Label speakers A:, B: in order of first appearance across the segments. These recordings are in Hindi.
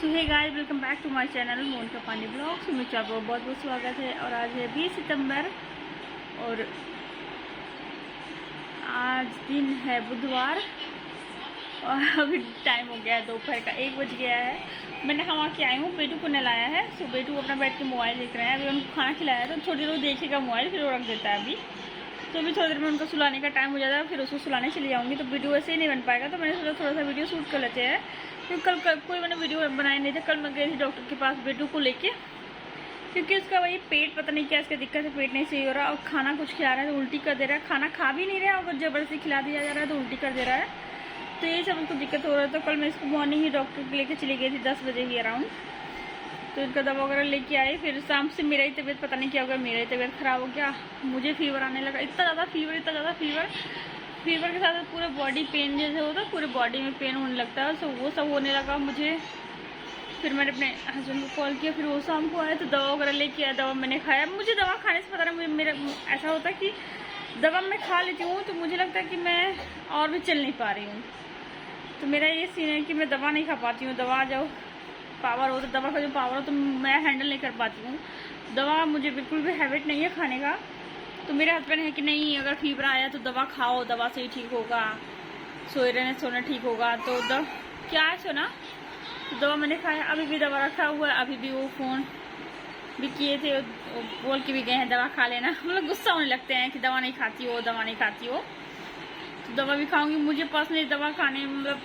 A: So hey guys, welcome back to my channel Monika Pandey blogs. मुझे आपको बहुत बहुत स्वागत है। और आज है 20 सितंबर और आज दिन है बुधवार और अभी टाइम हो गया है दोपहर का 1 बज गया है। मैंने नहा के आई हूँ, बेटू को नहलाया है। सो बेटू अपना बैठ के मोबाइल देख रहे हैं। अभी उनको खाना खिलाया तो थोड़ी देर वो देखेगा मोबाइल, फिर वो रख देता है। अभी तो अभी थोड़ी देर में उनको सुलाने का टाइम हो जाता है, फिर उसको सुलाने चली जाऊँगी। तो वीडियो वैसे ही नहीं बन पाएगा, तो मैंने सोचा थोड़ा सा वीडियो शूट कर लेते हैं। क्योंकि कल कोई मैंने वीडियो बनाया नहीं था। कल मैं गई थी डॉक्टर के पास बेटू को लेके, क्योंकि उसका वही पेट पता नहीं क्या इसका दिक्कत है, पेट नहीं सही हो रहा और खाना कुछ खिला रहा है तो उल्टी कर दे रहा है। खाना खा भी नहीं रहा है, अगर जबरदस्ती खिला दिया जा रहा है तो उल्टी कर दे रहा है। तो ये सब उसको दिक्कत हो रहा है। तो कल मैं इसको मॉर्निंग ही डॉक्टर को लेके चली गई थी 10 बजे ही अराउंड। तो इनका दवा वगैरह लेके आई। फिर शाम से मेरा ही तबीयत पता नहीं क्या हो गया, मेरा ही तबीयत ख़राब हो गया। मुझे फीवर आने लगा, इतना ज़्यादा फीवर के साथ पूरे बॉडी पेन जैसे होता है, पूरे बॉडी में पेन होने लगता है। तो वो सब होने लगा मुझे। फिर मैंने अपने हस्बैंड को कॉल किया, फिर वो शाम को आए तो दवा वगैरह लेके आया। दवा मैंने खाया। मुझे दवा खाने से पता नहीं, मेरा ऐसा होता है कि दवा मैं खा लेती हूँ तो मुझे लगता है कि मैं और भी चल नहीं पा रही हूँ। तो मेरा ये सीन है कि मैं दवा नहीं खा पाती हूँ। दवा जो पावर हो तो दवा का जो पावर हो तो मैं हैंडल नहीं कर पाती हूँ। दवा मुझे बिल्कुल भी हैबिट नहीं है खाने का। तो मेरे हस्बैंड है कि नहीं, अगर फीवर आया तो दवा खाओ, दवा से ही ठीक होगा, सोए रहने सोना ठीक होगा। तो क्या है सोना, तो दवा मैंने खाया। अभी भी दवा रखा हुआ है। अभी भी वो फ़ोन भी किए थे, बोल के भी गए हैं दवा खा लेना। मतलब गुस्सा होने लगते हैं कि दवा नहीं खाती हो, दवा नहीं खाती हो। तो दवा भी खाऊंगी। मुझे पर्सनली दवा खाने मतलब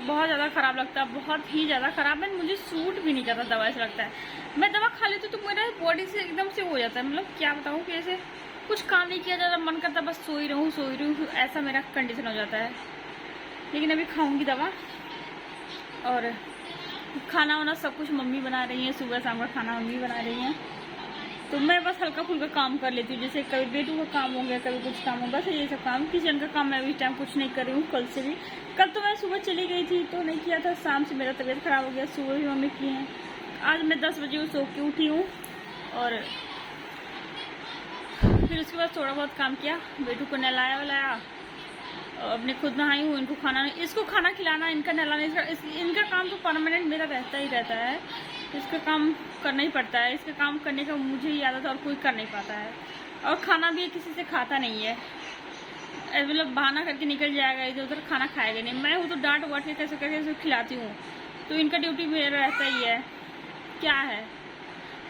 A: बहुत ज़्यादा ख़राब लगता है, बहुत ही ज़्यादा ख़राब है। मुझे सूट भी नहीं करता दवा, ऐसा लगता है। मैं दवा खा लेती हूँ तो मेरा बॉडी से एकदम से हो जाता है, मतलब क्या बताऊँ कि ऐसे कुछ काम नहीं किया जाता, मन करता बस सोई रहूँ, ऐसा मेरा कंडीशन हो जाता है। लेकिन अभी खाऊंगी दवा। और खाना वाना सब कुछ मम्मी बना रही है, सुबह शाम का खाना मम्मी बना रही हैं। तो मैं बस हल्का फुल्का काम कर लेती हूँ, जैसे कभी बेटू का काम हो गया, कभी कुछ काम हो, बस ये सब काम। किचन का काम मैं अभी टाइम कुछ नहीं कर रही हूँ। कल से भी, कल तो मैं सुबह चली गई थी तो नहीं किया था, शाम से मेरा तबीयत ख़राब हो गया, सुबह भी मम्मी की हैं। आज मैं 10 बजे सो के उठी हूँ और फिर उसके बाद थोड़ा बहुत काम किया, बेटू को नहलाया वलाया, अपने खुद नहाई हूँ। इनको इसको खाना खिलाना, इनका नहलाना, इनका काम तो परमानेंट मेरा रहता ही रहता है। इसका काम करना ही पड़ता है। इसका काम करने का मुझे ही आदत है और कोई कर नहीं पाता है। और खाना भी किसी से खाता नहीं है, मतलब बहाना करके निकल जाएगा इधर उधर, खाना खाएगा नहीं। मैं हूँ तो डांट वाट के कैसे करके इसको खिलाती हूँ। तो इनका ड्यूटी मेरा रहता ही है। क्या है,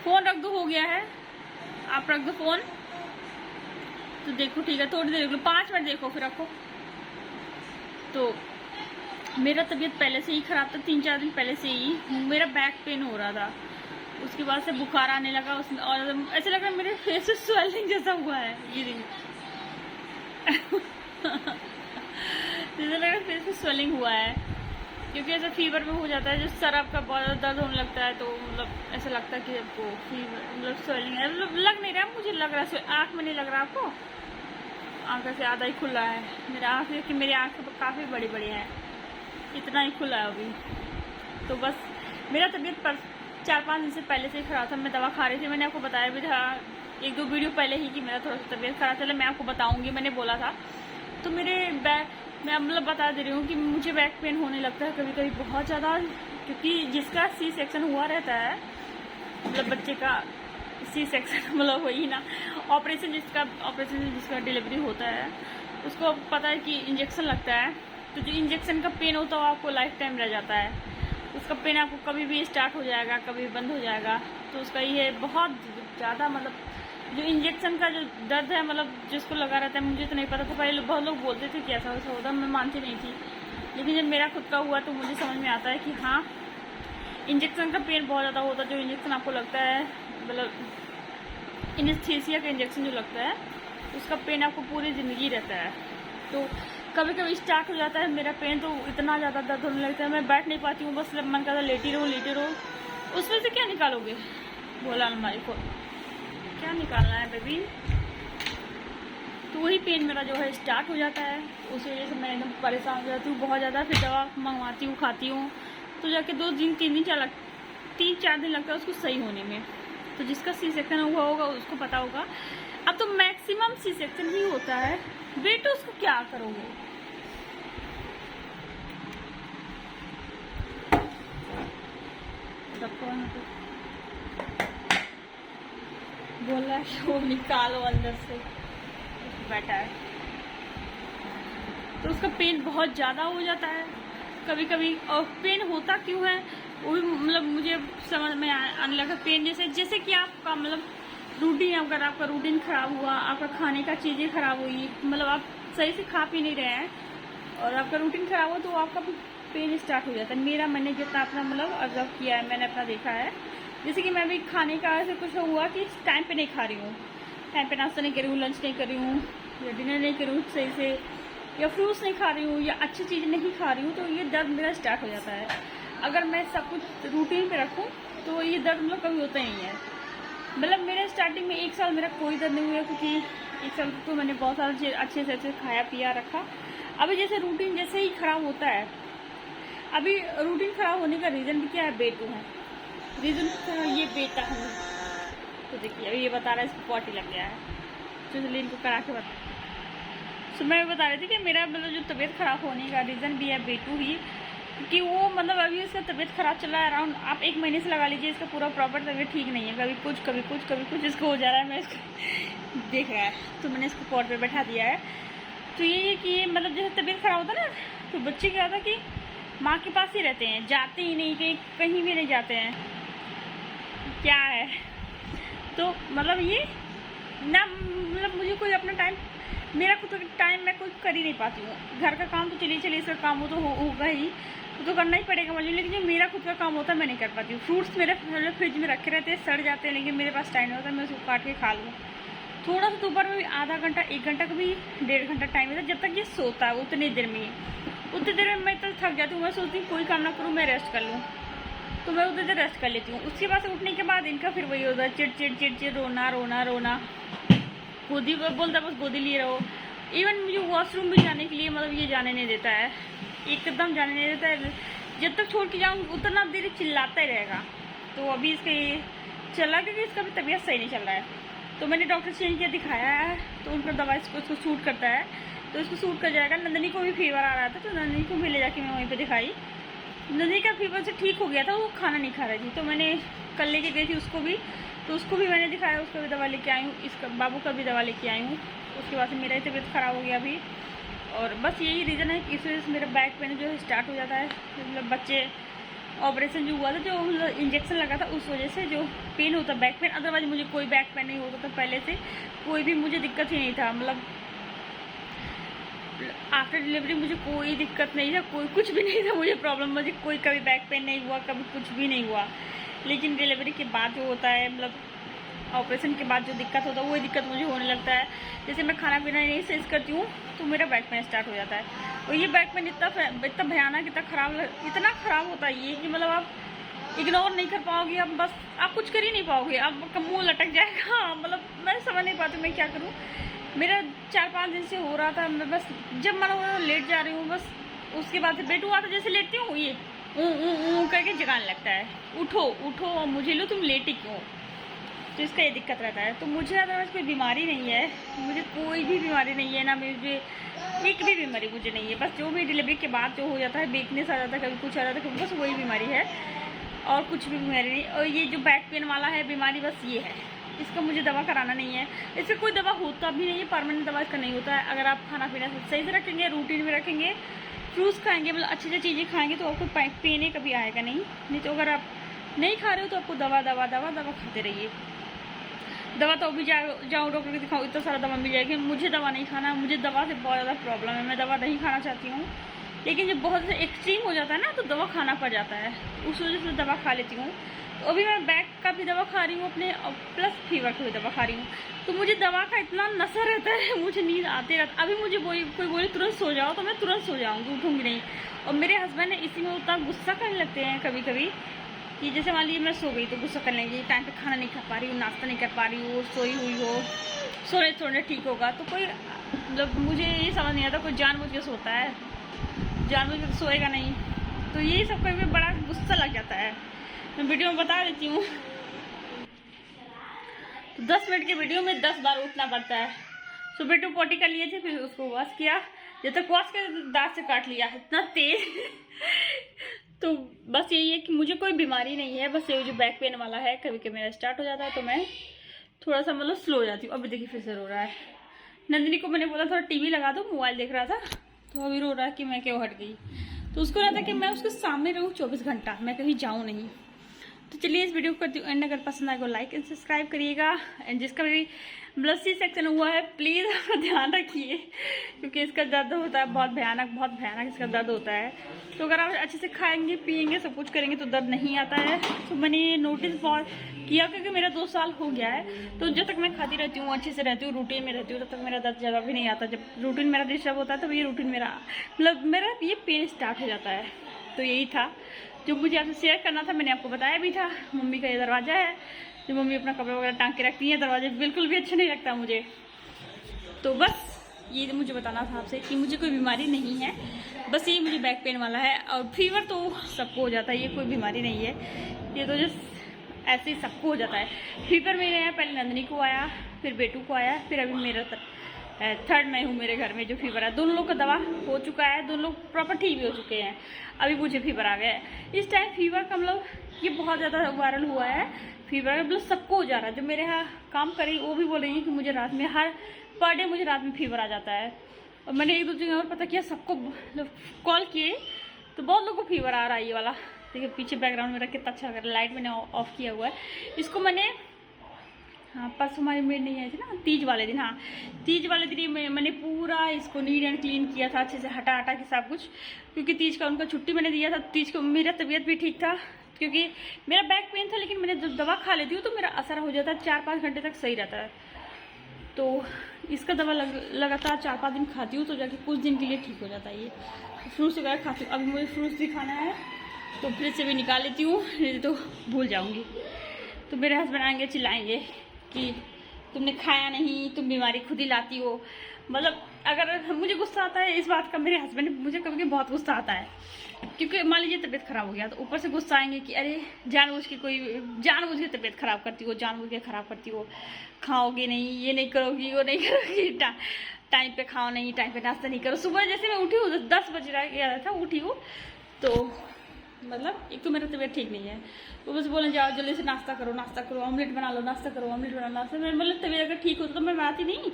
A: फ़ोन रख दो, हो गया है, आप रख दो फ़ोन। तो देखो ठीक है, थोड़ी देर देख लो, 5 मिनट देखो फिर रखो। तो मेरा तबीयत पहले से ही ख़राब था, 3-4 दिन पहले से ही मेरा बैक पेन हो रहा था। उसके बाद से बुखार आने लगा उसमें, और ऐसा लग रहा है मेरे फेस में स्वेलिंग जैसा हुआ है। ये देखिए जैसा लग रहा है फेस में स्वेलिंग हुआ है, क्योंकि ऐसा फीवर में हो जाता है। जो सर आपका बहुत ज़्यादा दर्द होने लगता है तो मतलब ऐसा लगता है कि आपको फीवर मतलब स्वेलिंग है। मतलब लग नहीं रहा, मुझे लग रहा है आँख में नहीं लग रहा आपको, आँख से आधा ही खुला है मेरा। आँख कि मेरी आँख काफ़ी बड़ी बड़ी है, इतना ही खुला है अभी। तो बस मेरा तबीयत पर 4-5 दिन से पहले से ही ख़राब था। मैं दवा खा रही थी, मैंने आपको बताया भी था 1-2 वीडियो पहले ही कि मेरा थोड़ा सा तबीयत ख़राब चला, मैं आपको बताऊंगी, मैंने बोला था। तो मेरे मैं मतलब बता दे रही हूँ कि मुझे बैक पेन होने लगता है कभी कभी बहुत ज़्यादा, क्योंकि जिसका C सेक्शन हुआ रहता है, मतलब बच्चे का C सेक्शन मतलब वही ना, ऑपरेशन जिसका डिलीवरी होता है उसको पता है कि इंजेक्शन लगता है। तो जो इंजेक्शन का पेन होता है वो आपको लाइफ टाइम रह जाता है। उसका पेन आपको कभी भी स्टार्ट हो जाएगा, कभी बंद हो जाएगा। तो उसका ये बहुत ज़्यादा मतलब जो इंजेक्शन का जो दर्द है, मतलब जिसको लगा रहता है, मुझे तो नहीं पता था पहले। बहुत लोग बोलते थे कि ऐसा वैसा होता, मैं मानती नहीं थी। लेकिन जब मेरा खुद का हुआ तो मुझे समझ में आता है कि हाँ, इंजेक्शन का पेन बहुत ज़्यादा होता है। जो इंजेक्शन आपको लगता है, मतलब एनेस्थीसिया का इंजेक्शन जो लगता है, उसका पेन आपको पूरी ज़िंदगी रहता है। तो कभी कभी स्टार्ट हो जाता है मेरा पेन, तो इतना ज़्यादा दर्द होने लगता है, मैं बैठ नहीं पाती हूँ, बस मन करता लेटी रहो। उसमें से क्या निकालोगे, बोला अलमारी को, क्या निकालना है बेबी। तो वही पेन मेरा जो है स्टार्ट हो जाता है, उस वजह से मैं एकदम परेशान हो जाती हूँ बहुत ज़्यादा। फिर दवा मंगवाती हूँ, खाती हूँ, तो जाके 2 दिन 3 दिन 3-4 दिन लगता है उसको सही होने में। तो जिसका C सेक्शन हुआ होगा उसको पता होगा। अब तो मैक्सिमम C सेक्शन ही होता है। बेटो उसको क्या करोगे, सबको वहाँ पे बोल रहा है वो निकालो अंदर से, बैठा है। तो उसका पेन बहुत ज़्यादा हो जाता है कभी कभी, और पेन होता क्यों है वो भी मतलब मुझे समझ में आने लगा। पेन जैसे कि आपका मतलब रूटीन, अगर आपका रूटीन खराब हुआ, आपका खाने का चीज़ें खराब हुई, मतलब आप सही से खा पी नहीं रहे हैं और आपका रूटीन खराब हो, तो आपका पेन स्टार्ट हो जाता है। मैंने जितना अपना मतलब ऑब्जर्व किया है, मैंने अपना देखा है। जैसे कि मैं भी खाने का ऐसे कुछ हुआ कि टाइम पे नहीं खा रही हूँ, टाइम पे नाश्ता नहीं कर रही हूँ, लंच नहीं कर रही हूँ, या डिनर नहीं कर रही हूँ सही से, या फ्रूट्स नहीं खा रही हूँ, या अच्छी चीज़ नहीं खा रही हूँ, तो ये दर्द मेरा स्टार्ट हो जाता है। अगर मैं सब कुछ रूटीन पे रखूँ तो ये दर्द मतलब कभी होता ही नहीं है। मतलब मेरे स्टार्टिंग में 1 साल मेरा कोई दर्द नहीं हुआ, क्योंकि 1 साल तो मैंने बहुत सारा चीज़ अच्छे से खाया पिया रखा। अभी जैसे रूटीन जैसे ही खराब होता है, अभी रूटीन खराब होने का रीज़न भी क्या है, बेटू है रीज़न। ये बेटा है, तो देखिए अभी ये बता रहा है इसको पॉटी लग गया है, तो इसलिए इनको करा के बता। तो मैं बता रही थी कि मेरा मतलब जो तबीयत ख़राब होने का रीज़न भी है बेटू ही, क्योंकि वो मतलब अभी इसका तबीयत ख़राब चल रहा है। अराउंड आप 1 महीने से लगा लीजिए, इसका पूरा प्रॉपर तबीयत ठीक नहीं है, कभी कुछ कभी कुछ कभी कुछ इसको हो जा रहा है। मैं इसको देख रहा है, तो मैंने इसको पॉट पे बैठा दिया है। तो ये कि मतलब जैसे तबीयत ख़राब होता है ना, तो बच्चे क्या होता है कि माँ के पास ही रहते हैं, जाते ही नहीं, कहीं भी नहीं जाते हैं, क्या है। तो मतलब ये ना, मतलब मुझे कोई अपना टाइम, मेरा खुद का टाइम मैं कुछ कर ही नहीं पाती हूँ। घर का काम तो चलिए इसका काम वो तो होगा ही, तो करना ही पड़ेगा मुझे, लेकिन जो मेरा खुद का काम होता है मैं नहीं कर पाती हूँ। फ्रूट्स मेरे फ्रिज में रखे रहते हैं, सड़ जाते हैं, लेकिन मेरे पास टाइम नहीं होता मैं उसको काट के खा लूँ। थोड़ा सा दोपहर में भी आधा घंटा 1 घंटा कभी 1.5 घंटा टाइम होता है, जब तक ये सोता है उतनी देर में, उतनी देर में मैं तो थक जाती हूँ। मैं सोचती हूँ कोई काम ना करूँ, मैं रेस्ट कर लूँ, तो मैं उतनी देर रेस्ट कर लेती हूँ। उसके बाद से उठने के बाद इनका फिर वही होता है, चिड़ रोना, गोदी बोलता है बस गोदी लिए रहो। इवन मुझे वॉशरूम भी जाने के लिए मतलब ये जाने नहीं देता है, एकदम जाने नहीं देता है। जब तक छोड़ के जाऊँ उतना देर चिल्लाता ही रहेगा। तो अभी इसका ये चला, क्योंकि इसका भी तबीयत सही नहीं चल रहा है। तो मैंने डॉक्टर चेंज किया, दिखाया है, तो उनका दवा इसको सूट करता है, तो इसको सूट कर जाएगा। नंदनी को भी फीवर आ रहा था, तो नंदनी को भी ले जाके मैं वहीं पर दिखाई। नंदनी का फीवर से ठीक हो गया था, वो खाना नहीं खा रही थी, तो मैंने कल लेके गई थी उसको भी, तो उसको भी मैंने दिखाया, उसको भी दवा लेके आई हूँ, इसका बाबू का भी दवा लेके आई हूँ। उसके बाद से मेरा ही तबीयत ख़राब हो गया अभी, और बस यही रीज़न है कि इस वजह से मेरा बैक पेन जो है स्टार्ट हो जाता है। मतलब बच्चे ऑपरेशन जो हुआ था, जो मतलब इंजेक्शन लगा था, उस वजह से जो पेन होता है बैक पेन, अदरवाइज मुझे कोई बैक पेन नहीं होता था पहले से, कोई भी मुझे दिक्कत ही नहीं था। मतलब आफ्टर डिलीवरी मुझे कोई दिक्कत नहीं था, कोई कुछ भी नहीं था मुझे प्रॉब्लम, मुझे कोई कभी बैक पेन नहीं हुआ, कभी कुछ भी नहीं हुआ। लेकिन डिलीवरी के बाद जो होता है, मतलब ऑपरेशन के बाद जो दिक्कत होता है, वही दिक्कत मुझे होने लगता है। जैसे मैं खाना पीना नहीं सही करती हूँ, तो मेरा बैक पेन स्टार्ट हो जाता है। और ये बैक पेन इतना भयानक, इतना ख़राब होता है ये कि मतलब आप इग्नोर नहीं कर पाओगे, आप बस आप कुछ कर ही नहीं पाओगे, आपका मुँह लटक जाएगा। मतलब मैं समझ नहीं पाती मैं क्या करूँ। मेरा 4-5 दिन से हो रहा था, मैं बस जब मन हो लेट जा रही हूँ, बस उसके बाद बेटू आता जैसे लेटती हूँ, ये करके जगाने लगता है, उठो मुझे लो, तुम लेटी क्यों। तो इसका ये दिक्कत रहता है। तो मुझे अदरवाइज कोई बीमारी नहीं है, मुझे कोई भी बीमारी नहीं है ना, मुझे एक भी बीमारी मुझे नहीं है। बस जो भी डिलीवरी के बाद जो हो जाता है, वीकनेस आ जाता है, कभी कुछ आ जाता है, बस वही बीमारी है, और कुछ भी बीमारी नहीं। और ये जो बैक पेन वाला है बीमारी, बस ये है, इसका मुझे दवा कराना नहीं है। इससे कोई दवा होता भी नहीं है, परमानेंट दवा इसका नहीं होता है। अगर आप खाना पीना सही से रखेंगे, रूटीन में रखेंगे, फ्रूट्स खाएंगे, मतलब अच्छी चीज़ें खाएंगे, तो आपको पेन कभी आएगा नहीं। तो अगर आप नहीं खा रहे हो तो आपको दवा खाते रहिए। दवा तो अभी जाओ डॉक्टर के दिखाओ, इतना सारा दवा मिल जाएगी। मुझे दवा नहीं खाना, मुझे दवा से बहुत ज़्यादा प्रॉब्लम है, मैं दवा नहीं खाना चाहती हूँ। लेकिन जब बहुत एक्सट्रीम हो जाता है ना, तो दवा खाना पड़ जाता है, उस वजह से दवा खा लेती हूँ। तो अभी मैं बैक का भी दवा खा रही हूँ अपने, प्लस फीवर का भी दवा खा रही हूँ। तो मुझे दवा का इतना नशा रहता है, मुझे नींद आते रहता। अभी मुझे कोई बोले तुरंत सो जाओ, तो मैं तुरंत सो जाऊँगी, उठूँगी नहीं। और मेरे हस्बैंड ने इसी में उतना गुस्सा करने लगते हैं कभी कभी, कि जैसे मान लीजिए मैं सो गई तो गुस्सा कर लेंगे, टाइम पे खाना नहीं खा पा रही हूँ, नाश्ता नहीं कर पा रही हूँ, सोई हुई हो, सोने ठीक होगा। तो कोई मतलब मुझे ये समझ नहीं आता, कोई जानबूझ के सोता है, जानबूझ के सोएगा नहीं। तो यही सब कभी बड़ा गुस्सा लग जाता है। मैं वीडियो में बता देती हूँ, तो 10 मिनट के वीडियो में 10 बार उठना पड़ता है। सो बेटू पोटी कर लिए थे, फिर उसको वॉश किया, जब तक वॉश कर दांत से काट लिया, इतना तेज तो बस यही है कि मुझे कोई बीमारी नहीं है, बस ये जो बैक पेन वाला है कभी कभी मेरा स्टार्ट हो जाता है तो मैं थोड़ा सा मतलब स्लो हो जाती हूँ। अभी देखिए फिर से रो रहा है। नंदिनी को मैंने बोला थोड़ा टीवी लगा दो, मोबाइल देख रहा था, तो अभी रो रहा है कि मैं क्यों हट गई। तो उसको रहता कि मैं उसके सामने रहूँ 24 घंटा, मैं कहीं जाऊँ नहीं। तो चलिए इस वीडियो को करती हूँ एंड। अगर पसंद आएगा लाइक एंड सब्सक्राइब करिएगा। एंड जिसका भी ब्लड सी सेक्शन हुआ है प्लीज़ अपना ध्यान रखिए, क्योंकि इसका दर्द होता है बहुत भयानक इसका दर्द होता है। तो अगर आप अच्छे से खाएंगे पिएंगे सब कुछ करेंगे तो दर्द नहीं आता है। तो मैंने ये नोटिस बहुत किया, क्योंकि मेरा 2 साल हो गया है। तो जब तक मैं खाती रहती हूँ, अच्छे से रहती हूँ, रूटीन में रहती हूँ, तब तक मेरा दर्द ज़्यादा भी नहीं आता। जब रूटीन मेरा डिस्टर्ब होता है तब ये रूटीन मेरा मतलब मेरा ये पेन स्टार्ट हो जाता है। तो यही था जो मुझे आपसे शेयर करना था, मैंने आपको बताया भी था। मम्मी का ये दरवाज़ा है, जो मम्मी अपना कपड़ा वगैरह टांग के रखती है, दरवाजे बिल्कुल भी अच्छा नहीं लगता मुझे। तो बस ये मुझे बताना था आपसे कि मुझे कोई बीमारी नहीं है, बस ये मुझे बैक पेन वाला है। और फीवर तो सबको हो जाता है, ये कोई बीमारी नहीं है, ये तो जस्ट ऐसे ही सबको हो जाता है। फीवर मेरे यहाँ पहले नंदिनी को आया, फिर बेटू को आया, फिर अभी मेरा थर्ड मैं हूँ मेरे घर में जो फीवर है। दोनों लोग का दवा हो चुका है, दोनों लोग प्रॉपर ठीक भी हो चुके हैं, अभी मुझे फीवर आ गया है। इस टाइम फीवर का मतलब ये बहुत ज़्यादा वायरल हुआ है। फीवर मतलब सबको हो जा रहा है। जो मेरे यहाँ काम करी वो भी बोल रही है कि मुझे रात में पर डे मुझे रात में फीवर आ जाता है। और मैंने 1-2 जगह और पता किया, सबको कॉल किए तो बहुत लोगों को फीवर आ रहा है। ये वाला देखिए पीछे बैकग्राउंड मेरा कितना अच्छा लग रहा है, लाइट मैंने ऑफ किया हुआ है। इसको मैंने हाँ परसों हमारी मेड नहीं आई थी ना, तीज वाले दिन, हाँ तीज वाले दिन मैंने पूरा इसको नीट एंड क्लीन किया था, अच्छे से हटा के सब कुछ, क्योंकि तीज का उनका छुट्टी मैंने दिया था। तीज को मेरा तबीयत भी ठीक था, क्योंकि मेरा बैक पेन था, लेकिन मैंने जब दवा खा लेती हूँ तो मेरा असर हो जाता है, 4-5 घंटे तक सही रहता है। तो इसका दवा लगातार 4-5 दिन खाती हूँ तो जाके कुछ दिन के लिए ठीक हो जाता है। ये फ्रूट्स वगैरह खाती हूँ, अभी मुझे फ्रूट्स भी खाना है तो फ्रिज से भी निकाल लेती हूँ, नहीं तो भूल जाऊँगी। तो मेरे हस्बैंड आएंगे चिल्लाएंगे कि तुमने खाया नहीं, तुम बीमारी खुद ही लाती हो। मतलब अगर मुझे गुस्सा आता है इस बात का, मेरे हस्बैंड मुझे कभी कभी बहुत गुस्सा आता है, क्योंकि मान लीजिए तबीयत खराब हो गया तो ऊपर से गुस्सा आएंगे कि अरे जानबूझ के तबीयत खराब करती हो, जानबूझ के खराब करती हो, खाओगे नहीं, ये नहीं करोगी, वो नहीं करोगी, टाइम पे खाओ नहीं, टाइम पे नाश्ता नहीं करो। सुबह जैसे मैं उठी हूँ 10 बज रहा था, उठी हूँ तो मतलब एक तो मेरा तबीयत ठीक नहीं है, तो बस बोले जाओ जल्दी से नाश्ता करो, ऑमलेट बना लो, नाश्ता करो, ऑमलेट बना लो, नाश्ता। मतलब तबीयत अगर ठीक होता तो मैं बनाती नहीं।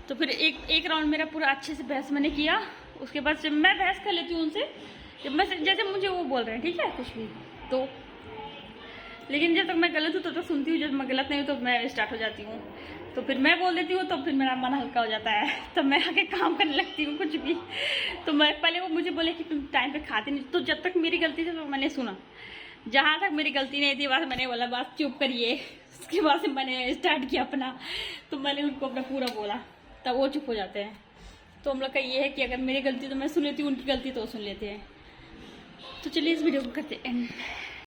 A: तो फिर एक राउंड मेरा पूरा अच्छे से बहस मैंने किया। उसके बाद से मैं बहस कर लेती हूँ उनसे, जब मैं जैसे मुझे वो बोल रहे हैं ठीक है कुछ भी तो, लेकिन जब तक मैं गलत हूँ तब तक सुनती हूँ, जब मैं गलत नहीं हूँ तो मैं स्टार्ट हो जाती हूँ। तो फिर मैं बोल देती हूँ तो फिर मेरा मन हल्का हो जाता है, तो मैं आके काम करने लगती हूँ कुछ भी। तो मैं पहले वो मुझे बोले कि तुम टाइम पे खाती नहीं, तो जब तक मेरी गलती थी तो मैंने सुना, जहाँ तक मेरी गलती नहीं थी बस मैंने बोला बस चुप करिए। उसके बाद से मैंने स्टार्ट किया अपना, तो मैंने उनको अपना पूरा बोला, तब वो चुप हो जाते हैं। तो हम लोग का ये है कि अगर मेरी गलती तो मैं सुन लेती हूँ, उनकी गलती तो सुन लेते हैं। तो चलिए इस वीडियो को करते एंड।